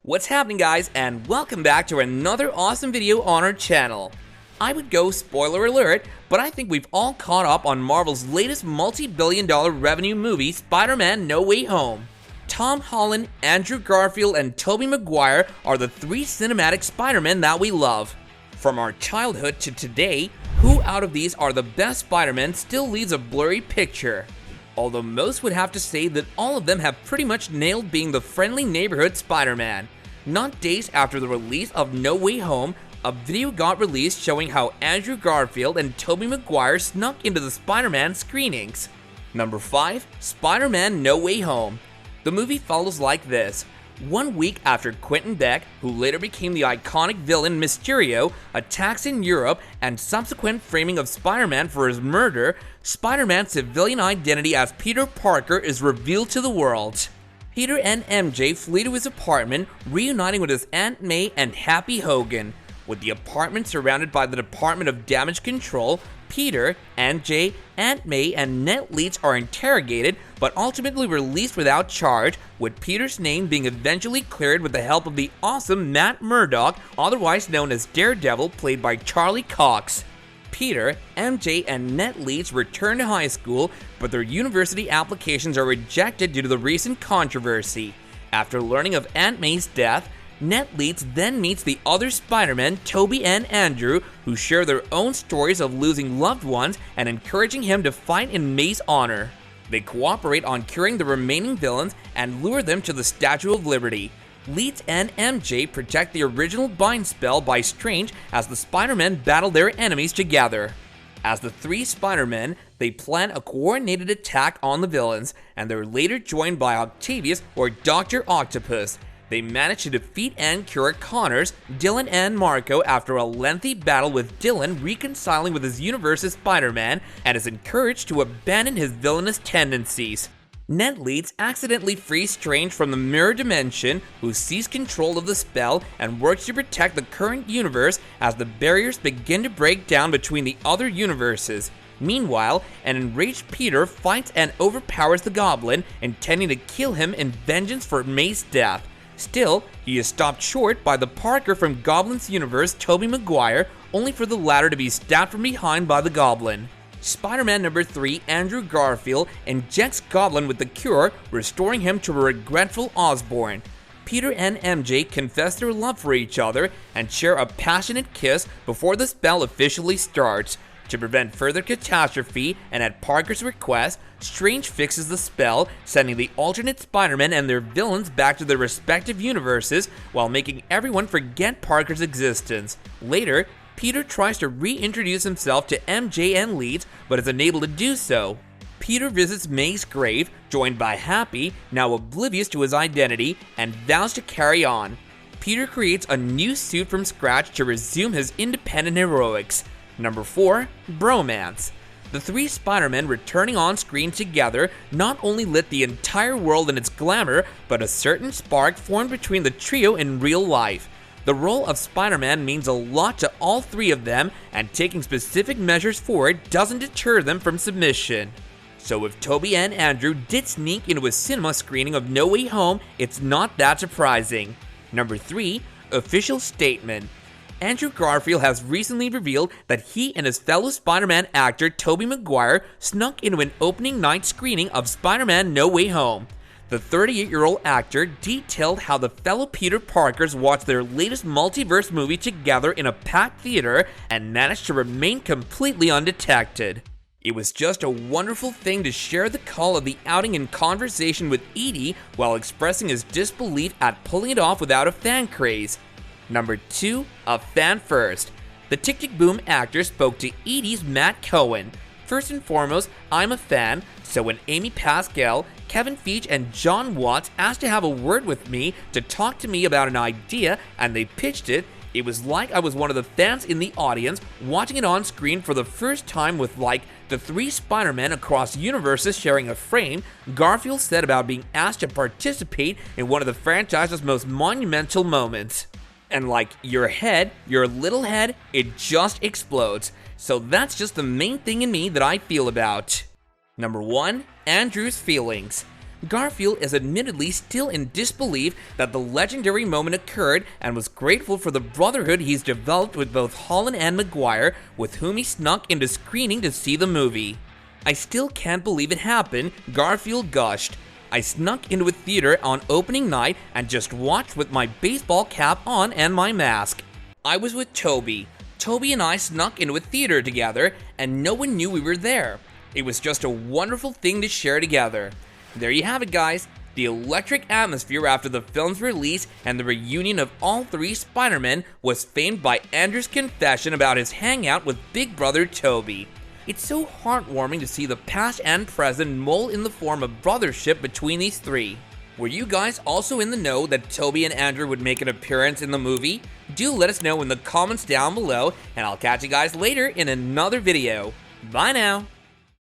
What's happening, guys, and welcome back to another awesome video on our channel. I would go spoiler alert, but I think we've all caught up on Marvel's latest multi-billion-dollar revenue movie, Spider-Man No Way Home. Tom Holland, Andrew Garfield, and Tobey Maguire are the three cinematic Spider-Men that we love. From our childhood to today, who out of these are the best Spider-Men still leaves a blurry picture. Although most would have to say that all of them have pretty much nailed being the friendly neighborhood Spider-Man. Not days after the release of No Way Home, a video got released showing how Andrew Garfield and Tobey Maguire snuck into the Spider-Man screenings. Number 5. Spider-Man No Way Home. The movie follows like this. 1 week after Quentin Beck, who later became the iconic villain Mysterio, attacks in Europe and subsequent framing of Spider-Man for his murder, Spider-Man's civilian identity as Peter Parker is revealed to the world. Peter and MJ flee to his apartment, reuniting with his Aunt May and Happy Hogan. With the apartment surrounded by the Department of Damage Control, Peter, MJ, Aunt May, and Ned Leeds are interrogated, but ultimately released without charge, with Peter's name being eventually cleared with the help of the awesome Matt Murdock, otherwise known as Daredevil, played by Charlie Cox. Peter, MJ, and Ned Leeds return to high school, but their university applications are rejected due to the recent controversy. After learning of Aunt May's death, Ned Leeds then meets the other Spider-Men, Tobey and Andrew, who share their own stories of losing loved ones and encouraging him to fight in May's honor. They cooperate on curing the remaining villains and lure them to the Statue of Liberty. Leeds and MJ protect the original bind spell by Strange as the Spider-Men battle their enemies together. As the three Spider-Men, they plan a coordinated attack on the villains, and they're later joined by Octavius or Dr. Octopus. They manage to defeat and cure Connors, Dylan, and Marco after a lengthy battle, with Dylan reconciling with his universe's Spider-Man and is encouraged to abandon his villainous tendencies. Ned Leeds accidentally frees Strange from the mirror dimension, who seizes control of the spell and works to protect the current universe as the barriers begin to break down between the other universes. Meanwhile, an enraged Peter fights and overpowers the Goblin, intending to kill him in vengeance for May's death. Still, he is stopped short by the Parker from Goblin's universe, Tobey Maguire, only for the latter to be stabbed from behind by the Goblin. Spider-Man number 3, Andrew Garfield, injects Goblin with the cure, restoring him to a regretful Osborn. Peter and MJ confess their love for each other and share a passionate kiss before the spell officially starts. To prevent further catastrophe, and at Parker's request, Strange fixes the spell, sending the alternate Spider-Men and their villains back to their respective universes while making everyone forget Parker's existence. Later, Peter tries to reintroduce himself to MJ and Leeds, but is unable to do so. Peter visits May's grave, joined by Happy, now oblivious to his identity, and vows to carry on. Peter creates a new suit from scratch to resume his independent heroics. Number 4. Bromance. The three Spider-Men returning on screen together not only lit the entire world in its glamour, but a certain spark formed between the trio in real life. The role of Spider-Man means a lot to all three of them, and taking specific measures for it doesn't deter them from submission. So if Tobey and Andrew did sneak into a cinema screening of No Way Home, it's not that surprising. Number 3. Official statement. Andrew Garfield has recently revealed that he and his fellow Spider-Man actor Tobey Maguire snuck into an opening night screening of Spider-Man No Way Home. The 38-year-old actor detailed how the fellow Peter Parkers watched their latest multiverse movie together in a packed theater and managed to remain completely undetected. It was just a wonderful thing to share the call of the outing in conversation with Edie while expressing his disbelief at pulling it off without a fan craze. Number 2. A fan first. The Tick Tick Boom actor spoke to Edie's Matt Cohen. First and foremost, I'm a fan, so when Amy Pascal, Kevin Feige, and John Watts asked to have a word with me to talk to me about an idea and they pitched it, it was like I was one of the fans in the audience watching it on screen for the first time with the three Spider-Men across universes sharing a frame. Garfield said about being asked to participate in one of the franchise's most monumental moments. And your little head, it just explodes. So that's just the main thing in me that I feel about. Number 1. Andrew's feelings. Garfield is admittedly still in disbelief that the legendary moment occurred and was grateful for the brotherhood he's developed with both Holland and Maguire, with whom he snuck into screening to see the movie. "I still can't believe it happened," Garfield gushed. "I snuck into a theater on opening night and just watched with my baseball cap on and my mask. I was with Toby. Toby and I snuck into a theater together, and no one knew we were there. It was just a wonderful thing to share together." There you have it, guys. The electric atmosphere after the film's release and the reunion of all three Spider-Men was famed by Andrew's confession about his hangout with big brother Toby. It's so heartwarming to see the past and present mold in the form of brothership between these three. Were you guys also in the know that Toby and Andrew would make an appearance in the movie? Do let us know in the comments down below, and I'll catch you guys later in another video. Bye now!